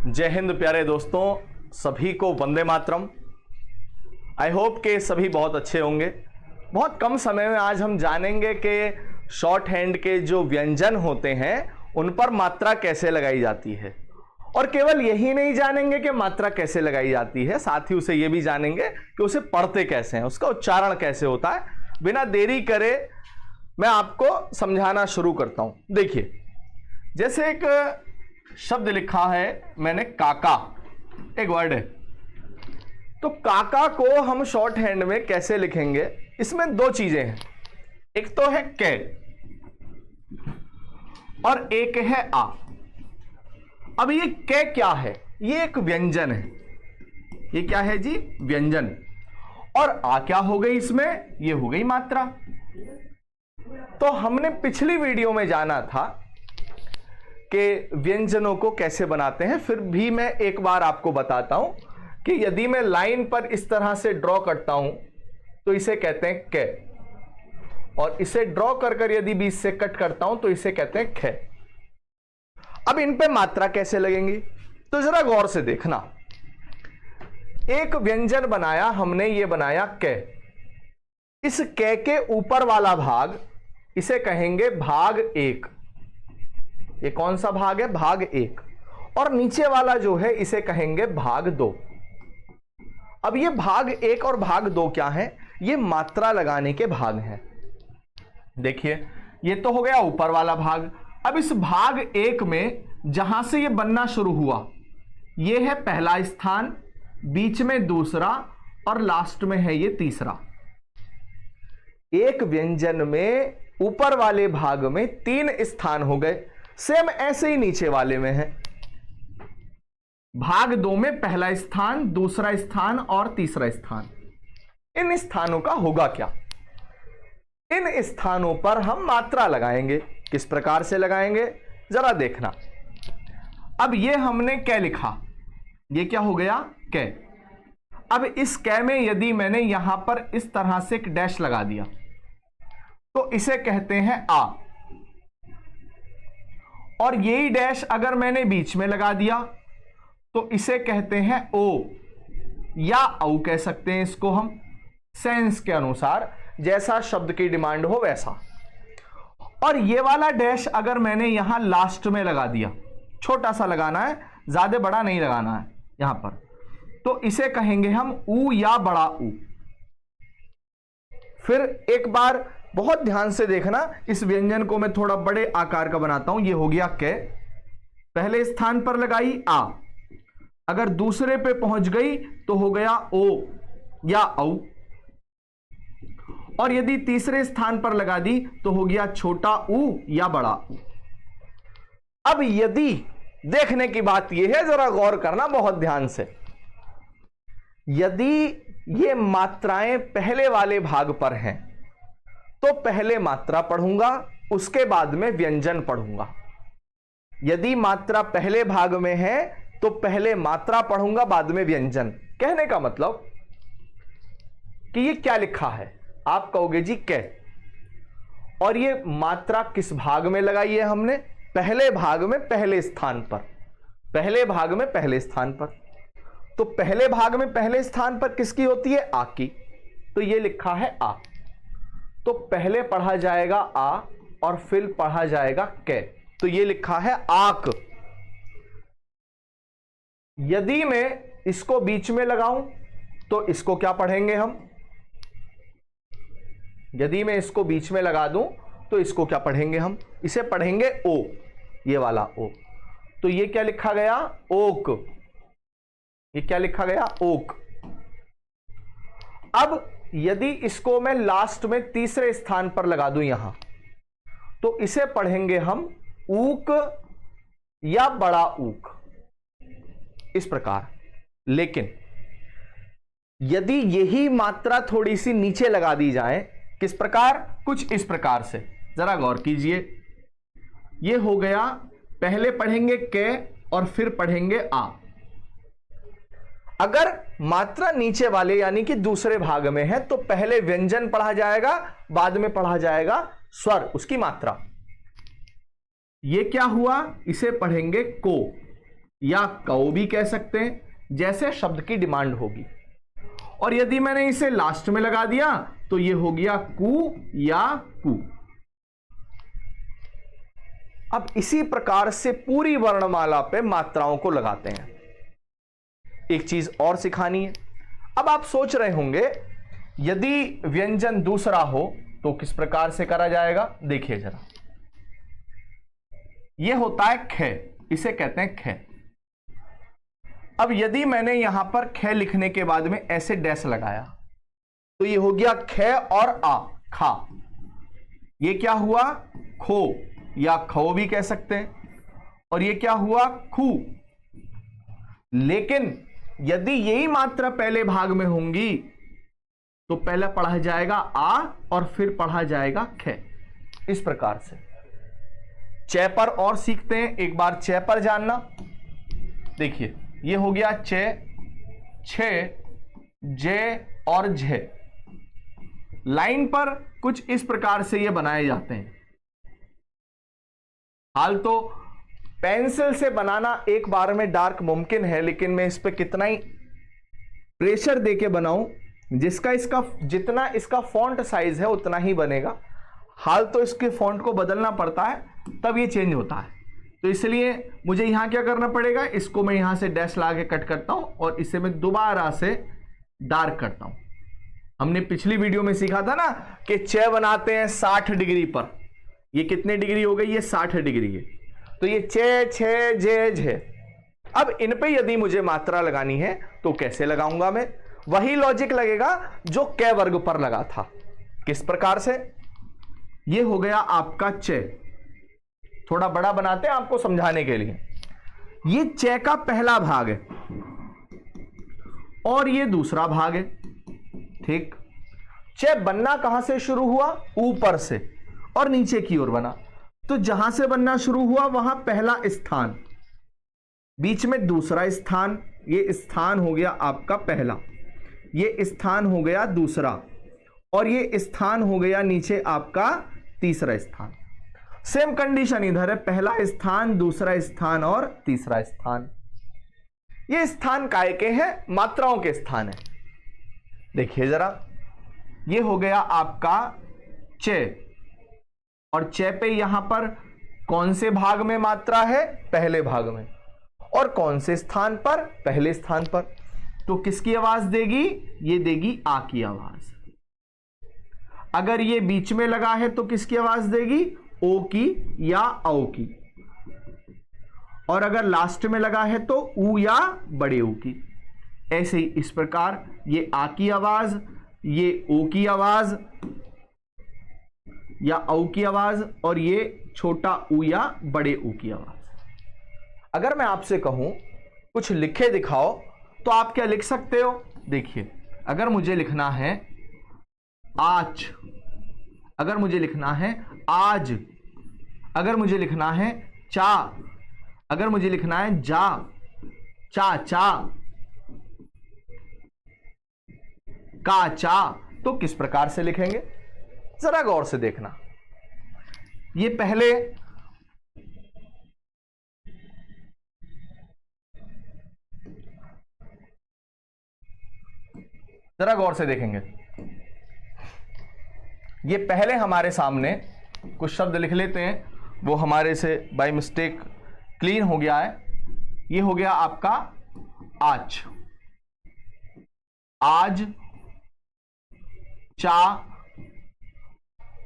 जय हिंद प्यारे दोस्तों, सभी को वंदे मातरम। आई होप के सभी बहुत अच्छे होंगे। बहुत कम समय में आज हम जानेंगे कि शॉर्ट हैंड के जो व्यंजन होते हैं उन पर मात्रा कैसे लगाई जाती है। और केवल यही नहीं जानेंगे कि मात्रा कैसे लगाई जाती है, साथ ही उसे ये भी जानेंगे कि उसे पढ़ते कैसे हैं, उसका उच्चारण कैसे होता है। बिना देरी करे मैं आपको समझाना शुरू करता हूं। देखिए, जैसे एक शब्द लिखा है मैंने, काका, एक वर्ड है। तो काका को हम शॉर्ट हैंड में कैसे लिखेंगे, इसमें दो चीजें हैं। एक तो है कै और एक है आ। अब ये कै क्या है? ये एक व्यंजन है। ये क्या है जी? व्यंजन। और आ क्या हो गई इसमें? ये हो गई मात्रा। तो हमने पिछली वीडियो में जाना था कि व्यंजनों को कैसे बनाते हैं। फिर भी मैं एक बार आपको बताता हूं कि यदि मैं लाइन पर इस तरह से ड्रॉ करता हूं तो इसे कहते हैं कै, और इसे ड्रॉ कर यदि बीच से कट करता हूं तो इसे कहते हैं खे। अब इन पे मात्रा कैसे लगेंगी तो जरा गौर से देखना। एक व्यंजन बनाया हमने, ये बनाया कै। इस कै के ऊपर वाला भाग इसे कहेंगे भाग एक। ये कौन सा भाग है? भाग एक। और नीचे वाला जो है इसे कहेंगे भाग दो। अब ये भाग एक और भाग दो क्या है? ये मात्रा लगाने के भाग हैं। देखिए, ये तो हो गया ऊपर वाला भाग। अब इस भाग एक में जहां से ये बनना शुरू हुआ, ये है पहला स्थान, बीच में दूसरा और लास्ट में है ये तीसरा। एक व्यंजन में ऊपर वाले भाग में 3 स्थान हो गए। सेम ऐसे ही नीचे वाले में है। भाग 2 में पहला स्थान, दूसरा स्थान और तीसरा स्थान। इन स्थानों का होगा क्या? इन स्थानों पर हम मात्रा लगाएंगे। किस प्रकार से लगाएंगे जरा देखना। अब ये हमने कै लिखा, ये क्या हो गया? कै। अब इस कै में यदि मैंने यहां पर इस तरह से एक डैश लगा दिया तो इसे कहते हैं आ। और यही डैश अगर मैंने बीच में लगा दिया तो इसे कहते हैं ओ, या औ कह सकते हैं इसको हम, सेंस के अनुसार, जैसा शब्द की डिमांड हो वैसा। और ये वाला डैश अगर मैंने यहां लास्ट में लगा दिया, छोटा सा लगाना है, ज्यादा बड़ा नहीं लगाना है यहां पर, तो इसे कहेंगे हम ऊ या बड़ा ऊ। फिर एक बार बहुत ध्यान से देखना, इस व्यंजन को मैं थोड़ा बड़े आकार का बनाता हूं। ये हो गया कै, पहले स्थान पर लगाई आ, अगर दूसरे पे पहुंच गई तो हो गया ओ या औ, और यदि तीसरे स्थान पर लगा दी तो हो गया छोटा ऊ या बड़ा ऊ। अब यदि देखने की बात यह है, जरा गौर करना बहुत ध्यान से, यदि ये मात्राएं पहले वाले भाग पर हैं तो पहले मात्रा पढ़ूंगा, उसके बाद में व्यंजन पढ़ूंगा। यदि मात्रा पहले भाग में है तो पहले मात्रा पढ़ूंगा, बाद में व्यंजन। कहने का मतलब कि ये क्या लिखा है? आप कहोगे जी कै, और ये मात्रा किस भाग में लगाई है हमने? पहले भाग में पहले स्थान पर। पहले भाग में पहले स्थान पर। तो पहले भाग में पहले स्थान पर किसकी होती है? आ की। तो ये लिखा है आ। तो पहले पढ़ा जाएगा आ और फिर पढ़ा जाएगा कै। तो ये लिखा है आक। यदि मैं इसको बीच में लगाऊं तो इसको क्या पढ़ेंगे हम? यदि मैं इसको बीच में लगा दूं तो इसको क्या पढ़ेंगे हम? इसे पढ़ेंगे ओ, ये वाला ओ। तो ये क्या लिखा गया? ओक। ये क्या लिखा गया? ओक। अब यदि इसको मैं लास्ट में तीसरे स्थान पर लगा दूं यहां, तो इसे पढ़ेंगे हम ऊक या बड़ा ऊक, इस प्रकार। लेकिन यदि यही मात्रा थोड़ी सी नीचे लगा दी जाए, किस प्रकार? कुछ इस प्रकार से, जरा गौर कीजिए। यह हो गया, पहले पढ़ेंगे कै और फिर पढ़ेंगे आ। अगर मात्रा नीचे वाले यानी कि दूसरे भाग में है तो पहले व्यंजन पढ़ा जाएगा, बाद में पढ़ा जाएगा स्वर, उसकी मात्रा। ये क्या हुआ? इसे पढ़ेंगे को, या कौ भी कह सकते हैं, जैसे शब्द की डिमांड होगी। और यदि मैंने इसे लास्ट में लगा दिया तो ये हो गया कु या कु। अब इसी प्रकार से पूरी वर्णमाला पे मात्राओं को लगाते हैं। एक चीज और सिखानी है। अब आप सोच रहे होंगे यदि व्यंजन दूसरा हो तो किस प्रकार से करा जाएगा। देखिए जरा, यह होता है ख, इसे कहते हैं ख। अब यदि मैंने यहां पर ख लिखने के बाद में ऐसे डैश लगाया तो ये हो गया ख और आ, खा। ये क्या हुआ, खो या खो भी कह सकते हैं। और ये क्या हुआ, खू। लेकिन यदि यही मात्रा पहले भाग में होंगी तो पहले पढ़ा जाएगा आ और फिर पढ़ा जाएगा ख। इस प्रकार से च पर और सीखते हैं। एक बार च पर जानना, देखिए ये हो गया च, छ, जे और झे। लाइन पर कुछ इस प्रकार से ये बनाए जाते हैं। हाल तो पेंसिल से बनाना एक बार में डार्क मुमकिन है, लेकिन मैं इस पे कितना ही प्रेशर देके बनाऊं, जितना इसका फॉन्ट साइज है उतना ही बनेगा। हाल तो इसके फॉन्ट को बदलना पड़ता है तब ये चेंज होता है। तो इसलिए मुझे यहां क्या करना पड़ेगा, इसको मैं यहां से डैश ला के कट करता हूं और इसे मैं दोबारा से डार्क करता हूं। हमने पिछली वीडियो में सीखा था ना कि च बनाते हैं 60 डिग्री पर। ये कितने डिग्री हो गई, ये 60 डिग्री है। तो ये च, छ, जे, झे। अब इन पे यदि मुझे मात्रा लगानी है तो कैसे लगाऊंगा मैं, वही लॉजिक लगेगा जो क वर्ग पर लगा था। किस प्रकार से, ये हो गया आपका च। थोड़ा बड़ा बनाते हैं आपको समझाने के लिए। ये च का पहला भाग है और ये दूसरा भाग है, ठीक। च बनना कहां से शुरू हुआ, ऊपर से, और नीचे की ओर बना। तो जहां से बनना शुरू हुआ वहां पहला स्थान, बीच में दूसरा स्थान, ये स्थान हो गया आपका पहला, ये स्थान हो गया दूसरा, और ये स्थान हो गया नीचे आपका तीसरा स्थान। सेम कंडीशन इधर है, पहला स्थान, दूसरा स्थान और तीसरा स्थान। ये स्थान काय के हैं, मात्राओं के स्थान है। देखिए जरा, ये हो गया आपका च, और च पे यहां पर कौन से भाग में मात्रा है, पहले भाग में, और कौन से स्थान पर, पहले स्थान पर। तो किसकी आवाज देगी, ये देगी आ की आवाज। अगर ये बीच में लगा है तो किसकी आवाज देगी, ओ की या औ की। और अगर लास्ट में लगा है तो ऊ या बड़े ऊ की। ऐसे ही इस प्रकार ये आ की आवाज, ये ओ की आवाज या औ की आवाज, और ये छोटा ऊ या बड़े ऊ की आवाज। अगर मैं आपसे कहूं कुछ लिखे दिखाओ तो आप क्या लिख सकते हो। देखिए, अगर मुझे लिखना है आज, अगर मुझे लिखना है आज, अगर मुझे लिखना है चा, अगर मुझे लिखना है जा, चा चा, का चा, तो किस प्रकार से लिखेंगे, जरा गौर से देखना। ये पहले जरा गौर से देखेंगे, ये पहले हमारे सामने कुछ शब्द लिख लेते हैं, वो हमारे से बाय मिस्टेक क्लीन हो गया है। ये हो गया आपका आज, आज, चा,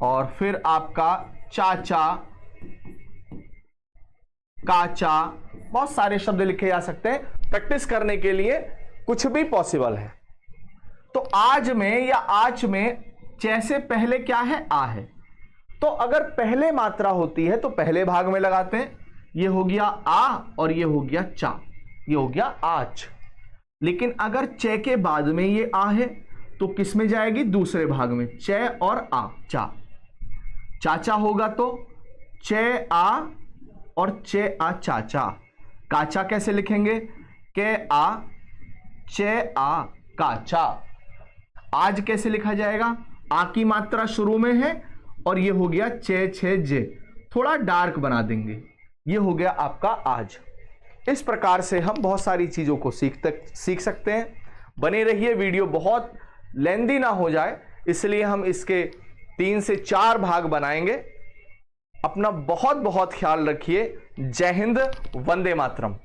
और फिर आपका चाचा, काचा। बहुत सारे शब्द लिखे जा सकते हैं, प्रैक्टिस करने के लिए कुछ भी पॉसिबल है। तो आज में या आज में जैसे पहले क्या है, आ है। तो अगर पहले मात्रा होती है तो पहले भाग में लगाते हैं। ये हो गया आ और ये हो गया चा, ये हो गया आज। लेकिन अगर च के बाद में ये आ है तो किस में जाएगी, दूसरे भाग में, च और आ, चा। चाचा होगा तो च आ और च आ, चाचा। काचा कैसे लिखेंगे, के आ, च आ, काचा। आज कैसे लिखा जाएगा, आ की मात्रा शुरू में है और ये हो गया चे, छे, जे। थोड़ा डार्क बना देंगे, ये हो गया आपका आज। इस प्रकार से हम बहुत सारी चीज़ों को सीख सकते हैं। बने रहिए, वीडियो बहुत लेंदी ना हो जाए, इसलिए हम इसके 3 से 4 भाग बनाएंगे। अपना बहुत बहुत ख्याल रखिए। जय हिंद, वंदे मातरम।